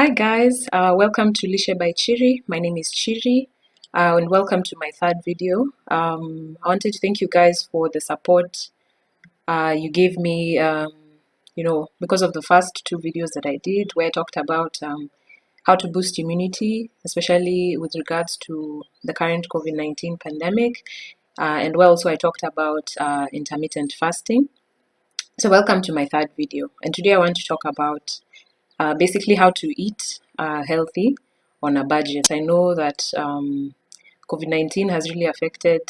Hi guys, welcome to Lishe by Chiri. My name is Chiri, and welcome to my third video. I wanted to thank you guys for the support you gave me, because of the first two videos that I did, where I talked about how to boost immunity, especially with regards to the current COVID-19 pandemic, and where also I talked about intermittent fasting. So welcome to my third video, and today I want to talk about basically how to eat healthy on a budget. I know that COVID-19 has really affected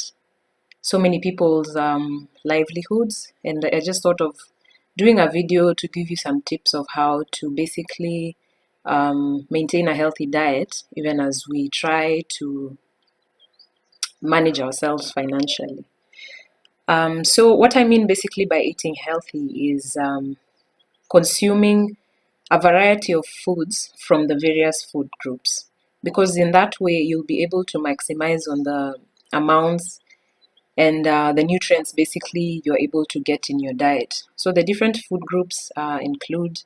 so many people's livelihoods, and I just thought of doing a video to give you some tips of how to basically maintain a healthy diet, even as we try to manage ourselves financially. So what I mean basically by eating healthy is consuming a variety of foods from the various food groups, because in that way you'll be able to maximize on the amounts and the nutrients basically you're able to get in your diet. So the different food groups include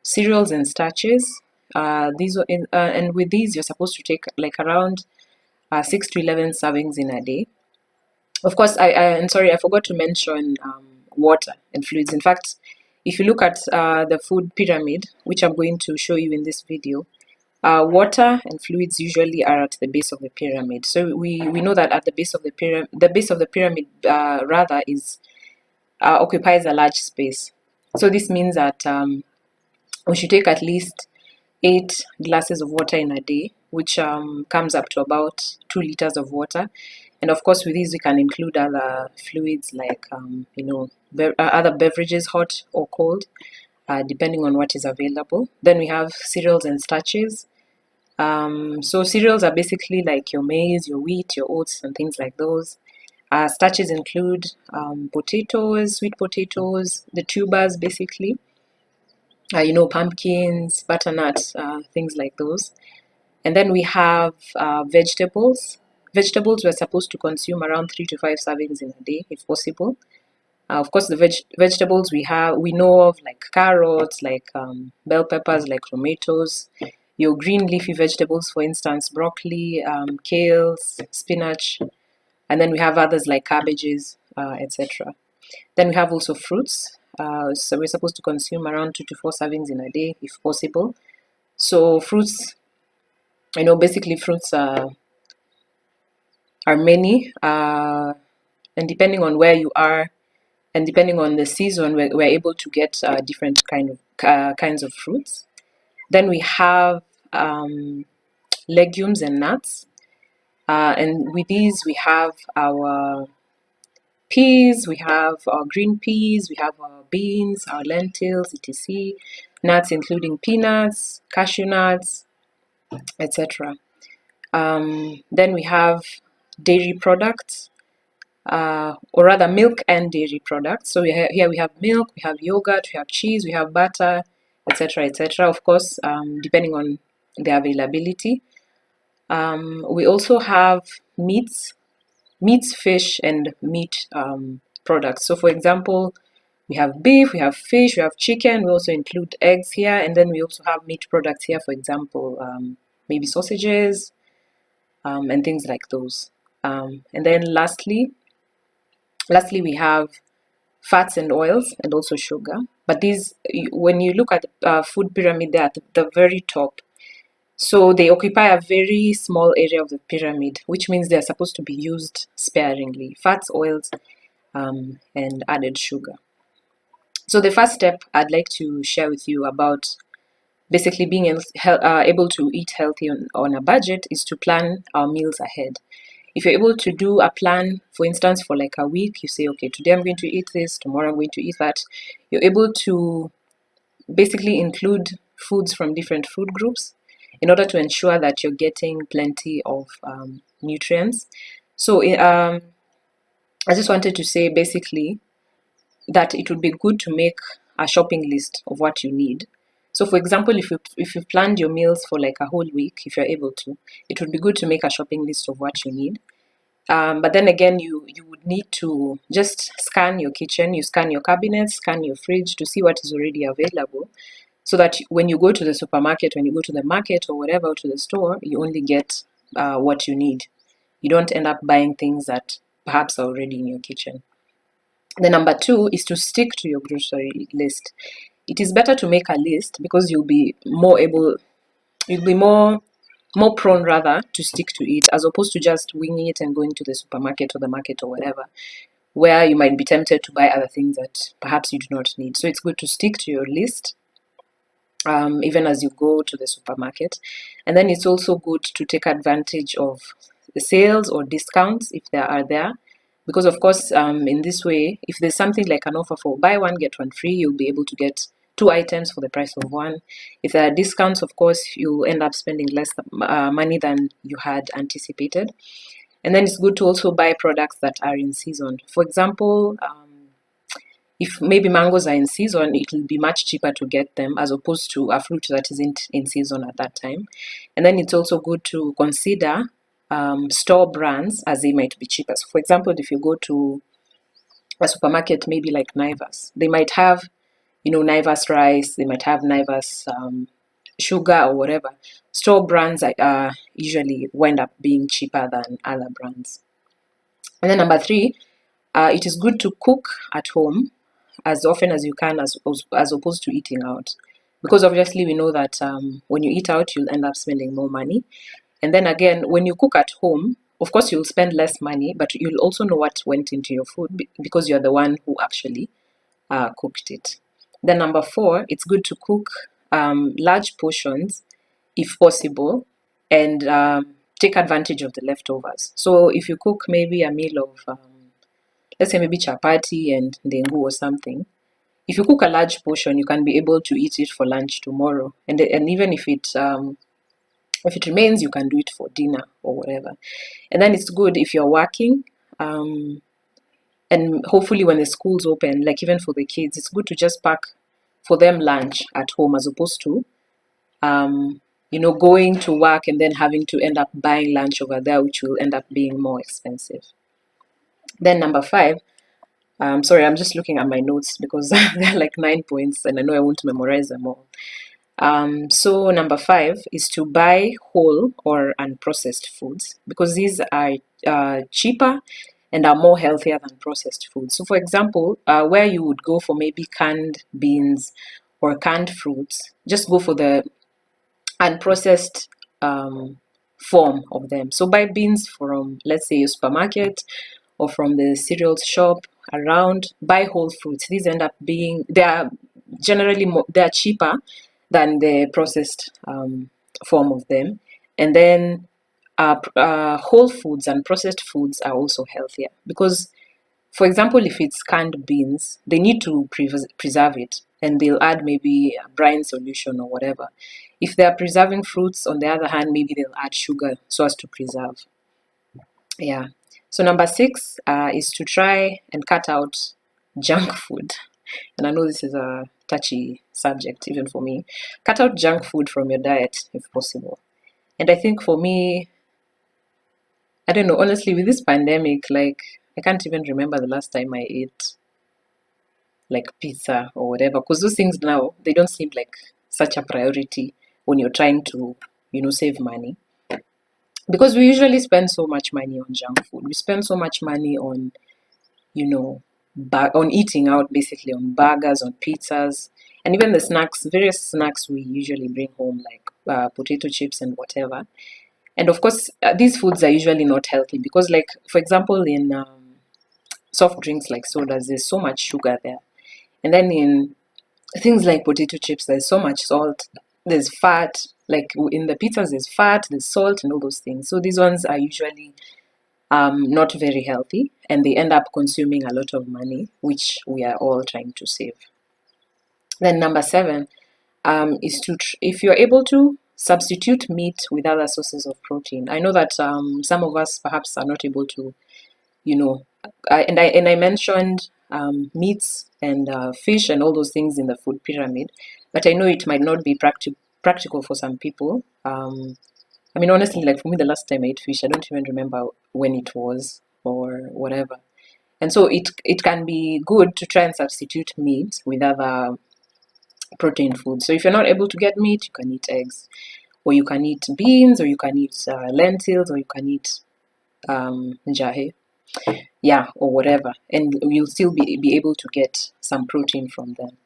cereals and starches. And with these you're supposed to take like around 6 to 11 servings in a day. Of course, and sorry, I forgot to mention water and fluids. In fact, if you look at the food pyramid, which I'm going to show you in this video, water and fluids usually are at the base of the pyramid. So we know that at the base of the pyramid, rather is occupies a large space. So this means that we should take at least 8 glasses of water in a day, which comes up to about 2 liters of water. And of course, with these, we can include other fluids like, other beverages, hot or cold, depending on what is available. Then we have cereals and starches. So cereals are basically like your maize, your wheat, your oats, and things like those. Starches include potatoes, sweet potatoes, the tubers basically, pumpkins, butternuts, things like those. And then we have vegetables. Vegetables we're supposed to consume around 3 to 5 servings in a day, if possible. Of course, the vegetables we know of, like carrots, like bell peppers, like tomatoes, your green leafy vegetables, for instance, broccoli, kale, spinach, and then we have others like cabbages, etc. Then we have also fruits. So we're supposed to consume around 2 to 4 servings in a day, if possible. So fruits, basically fruits are many, and depending on where you are and depending on the season, we're able to get different kinds of fruits. Then we have legumes and nuts, and with these we have our peas, we have our green peas, we have our beans, our lentils, etc. Nuts including peanuts, cashew nuts, etc. Then we have dairy products, or rather milk and dairy products. So here we have milk, we have yogurt, we have cheese, we have butter, etc., etc. Of course, depending on the availability. We also have meats, fish, and meat products. So for example, we have beef, we have fish, we have chicken. We also include eggs here, and then we also have meat products here. For example, maybe sausages, and things like those. And then lastly, we have fats and oils and also sugar. But these, when you look at the food pyramid, they're at the very top. So they occupy a very small area of the pyramid, which means they're supposed to be used sparingly. Fats, oils, and added sugar. So the first step I'd like to share with you about basically being able to eat healthy on a budget is to plan our meals ahead. If you're able to do a plan, for instance, for like a week, you say, okay, today I'm going to eat this, tomorrow I'm going to eat that. You're able to basically include foods from different food groups in order to ensure that you're getting plenty of nutrients. So I just wanted to say basically that it would be good to make a shopping list of what you need. So for example, if you've planned your meals for like a whole week, if you're able to, it would be good to make a shopping list of what you need. But then again, you would need to just scan your kitchen, you scan your cabinets, scan your fridge to see what is already available. so that when you go to the supermarket, when you go to the market or whatever, or to the store, you only get what you need. You don't end up buying things that perhaps are already in your kitchen. The number two is to stick to your grocery list. It is better to make a list because you'll be more prone rather to stick to it, as opposed to just winging it and going to the supermarket or the market or whatever, where you might be tempted to buy other things that perhaps you do not need. So it's good to stick to your list, even as you go to the supermarket. And then it's also good to take advantage of the sales or discounts if there are there. Because of course, in this way, if there's something like an offer for buy one, get one free, you'll be able to get 2 items for the price of one. If there are discounts, of course, you'll end up spending less money than you had anticipated. And then it's good to also buy products that are in season. For example, if maybe mangoes are in season, it will be much cheaper to get them as opposed to a fruit that isn't in season at that time. And then it's also good to consider store brands, as they might be cheaper. So for example, if you go to a supermarket, maybe like Naivas, they might have, Naivas rice, they might have Naivas sugar or whatever. Store brands usually wind up being cheaper than other brands. And then number three, it is good to cook at home as often as you can, as opposed to eating out, because obviously we know that when you eat out, you'll end up spending more money. And then again, when you cook at home, of course you'll spend less money, but you'll also know what went into your food because you're the one who actually cooked it. Then number four, it's good to cook large portions if possible, and take advantage of the leftovers. So if you cook maybe a meal of let's say maybe chapati and dengu or something, if you cook a large portion, you can be able to eat it for lunch tomorrow, and even if it remains, you can do it for dinner or whatever. And then it's good if you're working, and hopefully when the schools open, like even for the kids, it's good to just pack for them lunch at home, as opposed to going to work and then having to end up buying lunch over there, which will end up being more expensive. Then number five, sorry, I'm just looking at my notes because there are like 9 points and I know I won't memorize them all. So number five is to buy whole or unprocessed foods, because these are cheaper and are more healthier than processed foods. So for example, where you would go for maybe canned beans or canned fruits, just go for the unprocessed form of them. So buy beans from, let's say, a supermarket or from the cereal shop around. Buy whole fruits. These end up being, they are generally they are cheaper than the processed form of them. And then whole foods and processed foods are also healthier because, for example, if it's canned beans, they need to preserve it, and they'll add maybe a brine solution or whatever. If they're preserving fruits, on the other hand, maybe they'll add sugar so as to preserve. Yeah. So number six is to try and cut out junk food. And I know this is a touchy subject even for me. Cut out junk food from your diet if possible. And I think for me, I don't know, honestly, with this pandemic, like, I can't even remember the last time I ate like pizza or whatever, because those things now, they don't seem like such a priority when you're trying to, save money. Because we usually spend so much money on junk food. We spend so much money on, you know, on eating out, basically, on burgers, on pizzas, and even the snacks, various snacks we usually bring home, like potato chips and whatever. And of course, these foods are usually not healthy because, like, for example, in soft drinks like sodas, there's so much sugar there. And then in things like potato chips, there's so much salt, there's fat. Like in the pizzas, there's fat, there's salt, and all those things. So these ones are usually not very healthy, and they end up consuming a lot of money, which we are all trying to save. Then number seven is to, if you're able to, substitute meat with other sources of protein. I know that some of us perhaps are not able to, and I mentioned meats and fish and all those things in the food pyramid, but I know it might not be practical for some people. I mean, honestly, like for me, the last time I ate fish, I don't even remember when it was or whatever. And so it can be good to try and substitute meat with other protein food. So if you're not able to get meat, you can eat eggs, or you can eat beans, or you can eat lentils, or you can eat njahe, yeah, or whatever, and you'll still be able to get some protein from them.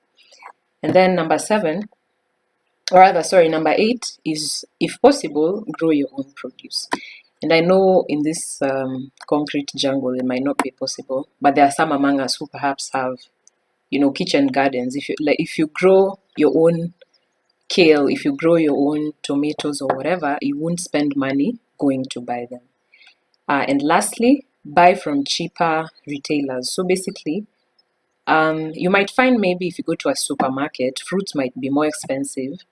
And then number 8 is, if possible, grow your own produce. And I know in this concrete jungle it might not be possible, but there are some among us who perhaps have, kitchen gardens. If you grow your own kale, if you grow your own tomatoes or whatever, you won't spend money going to buy them. And lastly, buy from cheaper retailers. So basically, you might find maybe if you go to a supermarket, fruits might be more expensive,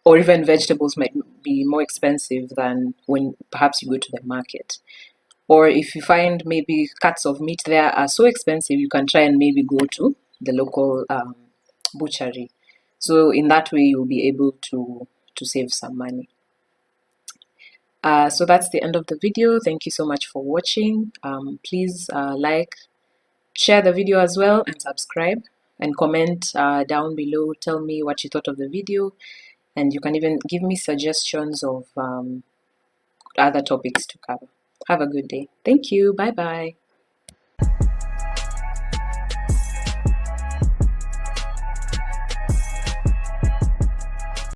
or even vegetables might be more expensive than when perhaps you go to the market. Or if you find maybe cuts of meat there are so expensive, you can try and maybe go to the local butchery. So in that way, you'll be able to save some money. So that's the end of the video. Thank you so much for watching. Please like, share the video as well, and subscribe, and comment down below. Tell me what you thought of the video, and you can even give me suggestions of other topics to cover. Have a good day. Thank you. Bye bye.